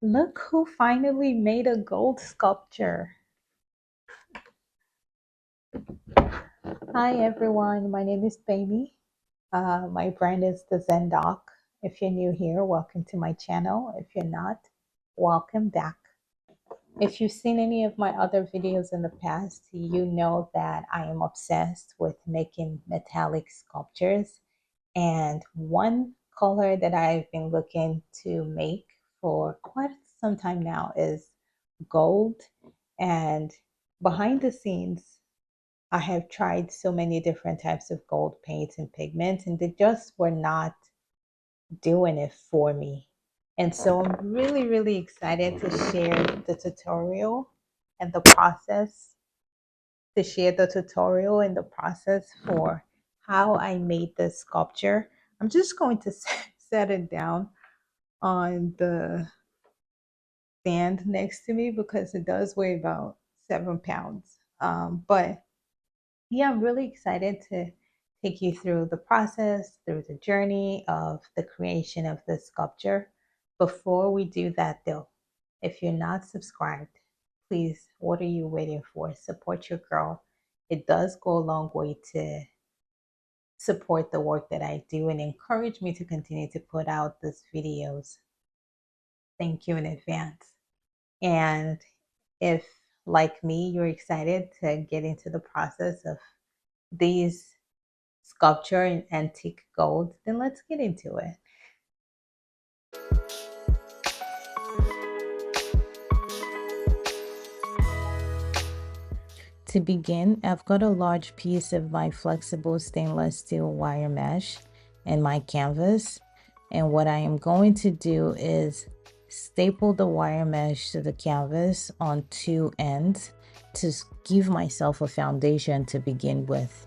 Look who finally made a gold sculpture. Hi everyone, my name is Baby. My brand is TheZenDoc. If you're new here, welcome to my channel. If you're not, welcome back. If you've seen any of my other videos in the past, you know that I am obsessed with making metallic sculptures. And one color that I've been looking to make for quite some time now is gold. And behind the scenes, I have tried so many different types of gold paints and pigments, and they just were not doing it for me. And so I'm really, really excited to share the tutorial and the process, to share the tutorial and the process for how I made this sculpture. I'm just going to set it down on the stand next to me because it does weigh about 7 pounds. But yeah, I'm really excited to take you through the process, through the journey of the creation of this sculpture. Before we do that, though, if you're not subscribed, please, what are you waiting for? Support your girl. It does go a long way to support the work that I do and encourage me to continue to put out these videos. Thank you in advance. And if, like me, you're excited to get into the process of these sculpture in antique gold, then let's get into it. To begin, I've got a large piece of my flexible stainless steel wire mesh and my canvas. And what I am going to do is staple the wire mesh to the canvas on two ends to give myself a foundation to begin with.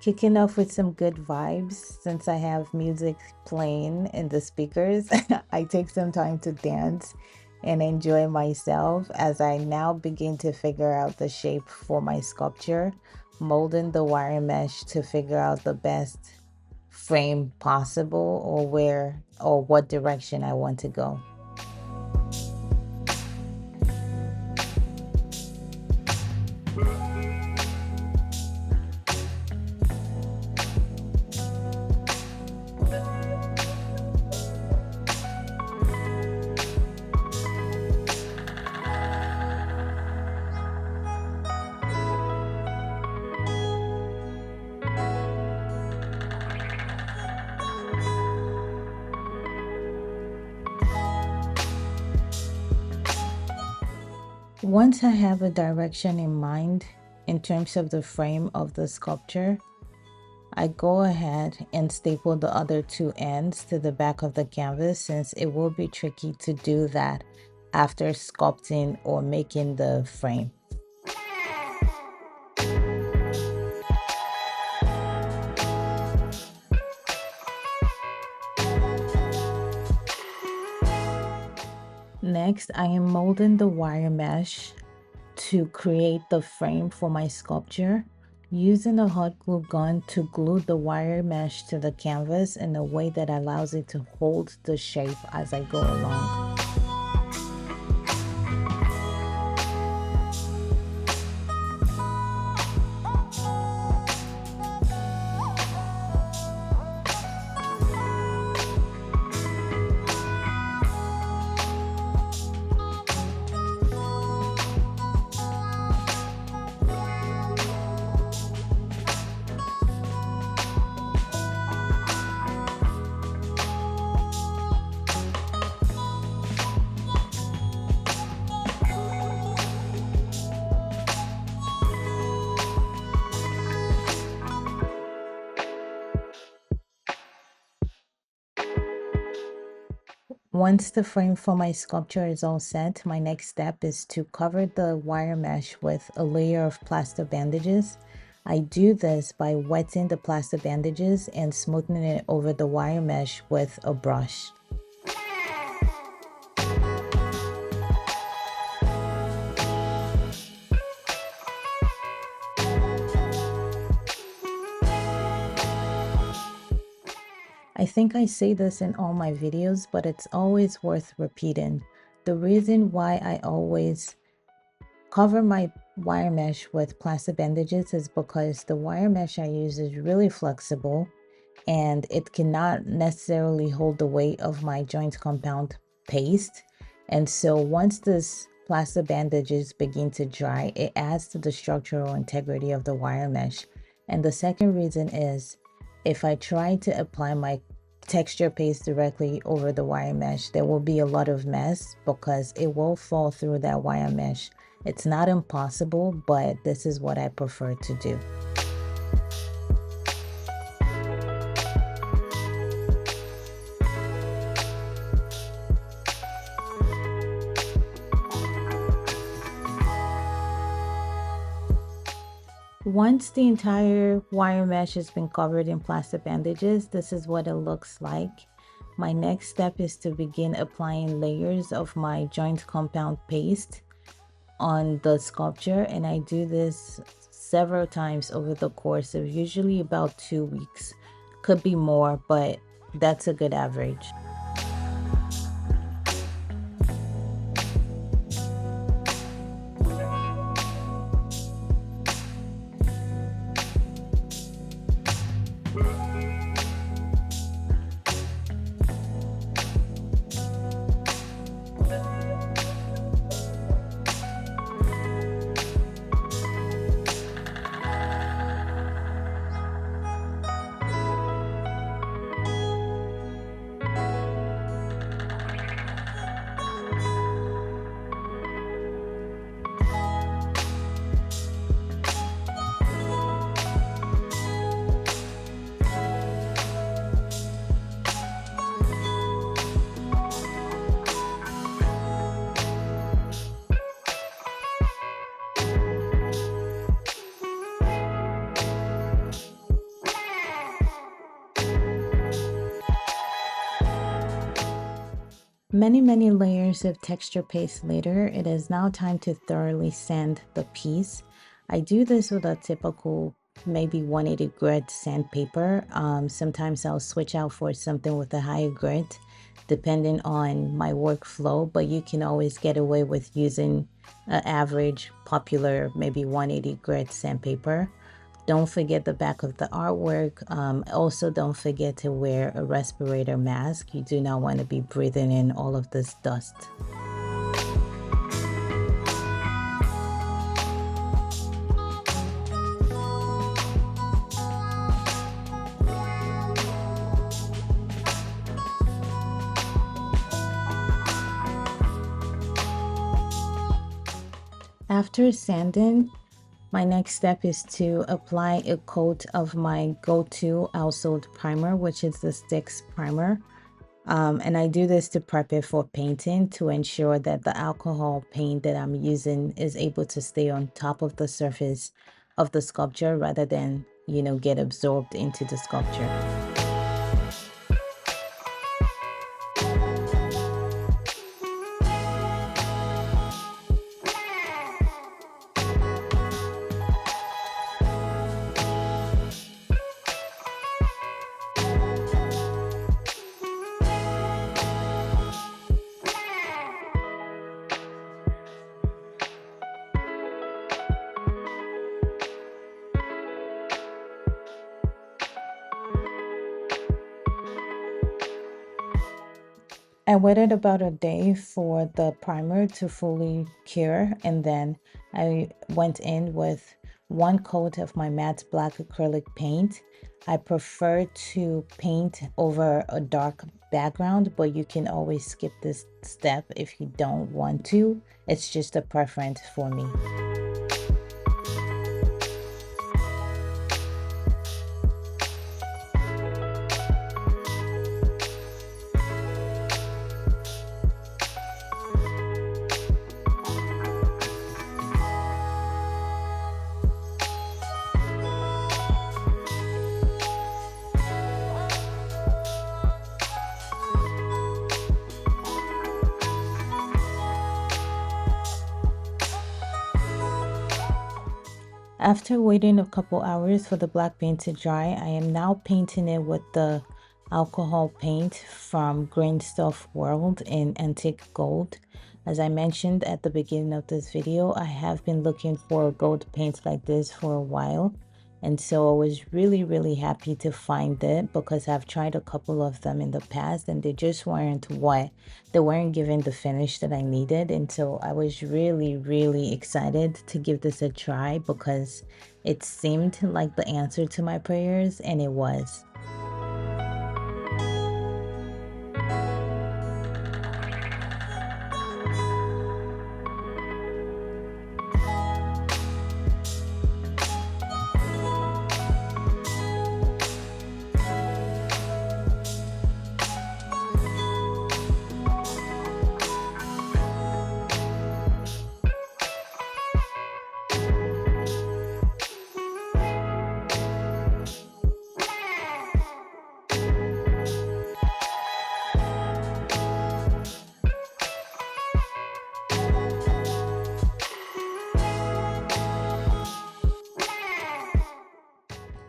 Kicking off with some good vibes, since I have music playing in the speakers, I take some time to dance and enjoy myself as I now begin to figure out the shape for my sculpture, molding the wire mesh to figure out the best frame possible or where or what direction I want to go. Once I have a direction in mind in terms of the frame of the sculpture, I go ahead and staple the other two ends to the back of the canvas, since it will be tricky to do that after sculpting or making the frame. Next, I am molding the wire mesh to create the frame for my sculpture, using a hot glue gun to glue the wire mesh to the canvas in a way that allows it to hold the shape as I go along. Once the frame for my sculpture is all set, my next step is to cover the wire mesh with a layer of plaster bandages. I do this by wetting the plaster bandages and smoothing it over the wire mesh with a brush. I think I say this in all my videos, but it's always worth repeating. The reason why I always cover my wire mesh with plastic bandages is because the wire mesh I use is really flexible and it cannot necessarily hold the weight of my joint compound paste. And so once this plastic bandages begin to dry, it adds to the structural integrity of the wire mesh. And the second reason is if I try to apply my texture paste directly over the wire mesh, there will be a lot of mess because it will fall through that wire mesh. It's not impossible, but this is what I prefer to do. Once the entire wire mesh has been covered in plastic bandages, this is what it looks like. My next step is to begin applying layers of my joint compound paste on the sculpture, and I do this several times over the course of usually about 2 weeks. Could be more, but that's a good average. Many layers of texture paste later, it is now time to thoroughly sand the piece. I do this with a typical maybe 180 grit sandpaper. Sometimes I'll switch out for something with a higher grit depending on my workflow, but you can always get away with using an average popular maybe 180 grit sandpaper. Don't forget the back of the artwork. Also, don't forget to wear a respirator mask. You do not want to be breathing in all of this dust. After sanding, my next step is to apply a coat of my go-to household primer, which is the Sticks primer. And I do this to prep it for painting to ensure that the alcohol paint that I'm using is able to stay on top of the surface of the sculpture rather than, get absorbed into the sculpture. I waited about a day for the primer to fully cure, and then I went in with one coat of my matte black acrylic paint. I prefer to paint over a dark background, but you can always skip this step if you don't want to. It's just a preference for me. After waiting a couple hours for the black paint to dry, I am now painting it with the alcohol paint from Green Stuff World in Antique Gold. As I mentioned at the beginning of this video, I have been looking for gold paints like this for a while. And so I was really happy to find it because I've tried a couple of them in the past and they just weren't they weren't giving the finish that I needed. And so I was really excited to give this a try because it seemed like the answer to my prayers, and it was.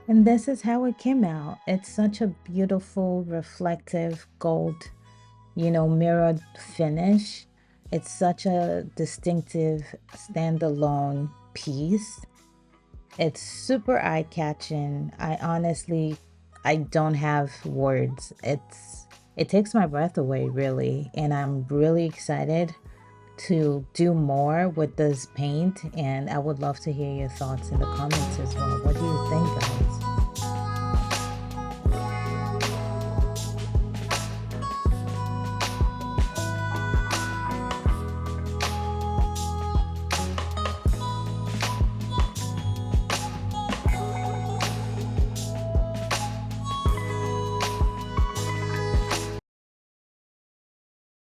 And this is how it came out. It's such a beautiful, reflective gold, mirrored finish. It's such a distinctive standalone piece. It's super eye-catching. I don't have words. It takes my breath away, really, and I'm really excited to do more with this paint, and I would love to hear your thoughts in the comments as well. What do you think, guys?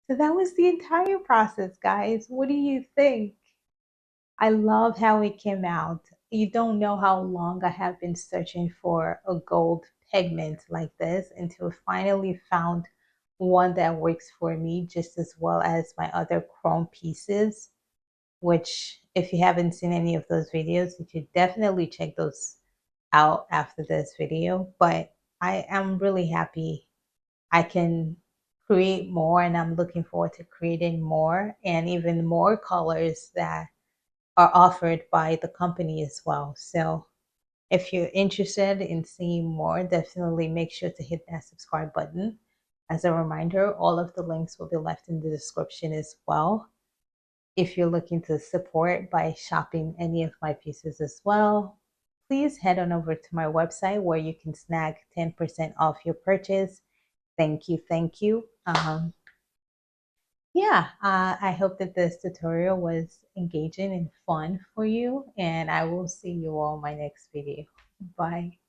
So that was the entire process, guys. What do you think? I love how it came out. You don't know how long I have been searching for a gold pigment like this until I finally found one that works for me just as well as my other chrome pieces, which if you haven't seen any of those videos, you should definitely check those out after this video. But I am really happy I can create more, and I'm looking forward to creating more and even more colors that are offered by the company as well. So if you're interested in seeing more, definitely make sure to hit that subscribe button. As a reminder, all of the links will be left in the description as well. If you're looking to support by shopping any of my pieces as well, please head on over to my website where you can snag 10% off your purchase. Thank you, thank you. Yeah, I hope that this tutorial was engaging and fun for you, and I will see you all in my next video. Bye.